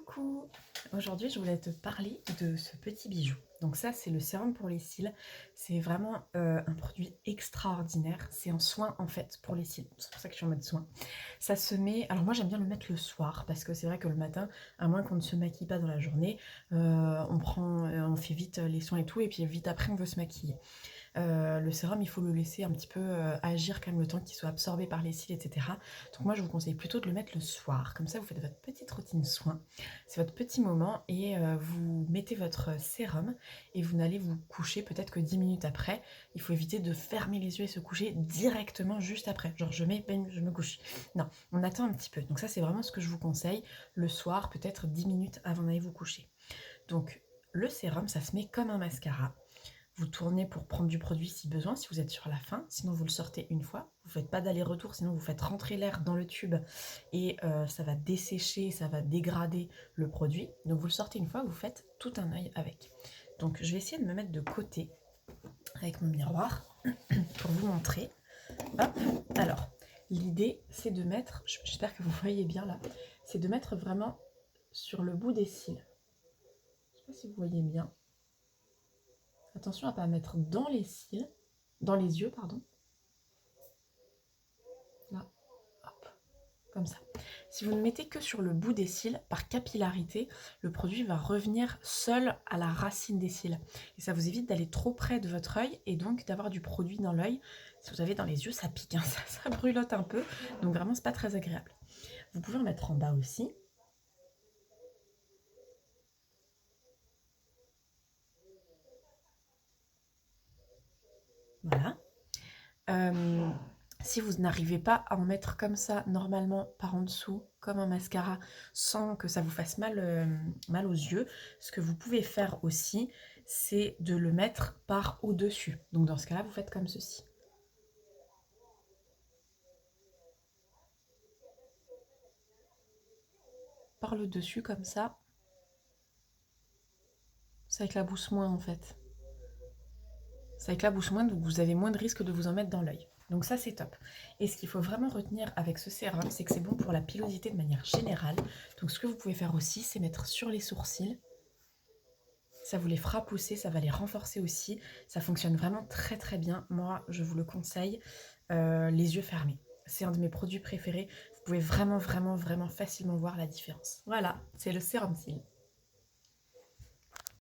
Coucou! Aujourd'hui, je voulais te parler de ce petit bijou. Donc ça, c'est le sérum pour les cils. C'est vraiment un produit extraordinaire. C'est un soin en fait pour les cils. C'est pour ça que je suis en mode soin. Ça se met... Alors moi, j'aime bien le mettre le soir parce que c'est vrai que le matin, à moins qu'on ne se maquille pas dans la journée, on fait vite les soins et tout, et puis vite après, on veut se maquiller. Le sérum, il faut le laisser un petit peu agir quand même le temps qu'il soit absorbé par les cils, etc. Donc moi, je vous conseille plutôt de le mettre le soir. Comme ça, vous faites votre petite routine soin. C'est votre petit moment et vous mettez votre sérum et vous n'allez vous coucher peut-être que 10 minutes après. Il faut éviter de fermer les yeux et se coucher directement juste après. Genre je mets, bang, je me couche. Non, on attend un petit peu. Donc ça, c'est vraiment ce que je vous conseille. Le soir, peut-être 10 minutes avant d'aller vous coucher. Donc le sérum, ça se met comme un mascara. Vous tournez pour prendre du produit si besoin, si vous êtes sur la fin. Sinon, vous le sortez une fois. Vous ne faites pas d'aller-retour, sinon vous faites rentrer l'air dans le tube et ça va dessécher, ça va dégrader le produit. Donc vous le sortez une fois, vous faites tout un œil avec. Donc je vais essayer de me mettre de côté avec mon miroir pour vous montrer. Hop. Alors, l'idée, c'est de mettre, j'espère que vous voyez bien là, c'est de mettre vraiment sur le bout des cils. Je ne sais pas si vous voyez bien. Attention à ne pas mettre dans les cils, dans les yeux, pardon. Là, hop, comme ça. Si vous ne mettez que sur le bout des cils, par capillarité, le produit va revenir seul à la racine des cils. Et ça vous évite d'aller trop près de votre œil et donc d'avoir du produit dans l'œil. Si vous avez dans les yeux, ça pique, hein, ça brûlote un peu. Donc vraiment, c'est pas très agréable. Vous pouvez en mettre en bas aussi. Voilà. Si vous n'arrivez pas à en mettre comme ça, normalement, par en dessous, comme un mascara, sans que ça vous fasse mal aux yeux, ce que vous pouvez faire aussi, c'est de le mettre par au-dessus. Donc dans ce cas-là, vous faites comme ceci. Par le dessus, comme ça éclabousse moins en fait. Ça éclabousse moins, donc vous avez moins de risque de vous en mettre dans l'œil. Donc ça, c'est top. Et ce qu'il faut vraiment retenir avec ce sérum, c'est que c'est bon pour la pilosité de manière générale. Donc ce que vous pouvez faire aussi, c'est mettre sur les sourcils. Ça vous les fera pousser, ça va les renforcer aussi. Ça fonctionne vraiment très très bien. Moi, je vous le conseille, les yeux fermés. C'est un de mes produits préférés. Vous pouvez vraiment facilement voir la différence. Voilà, c'est le sérum cils.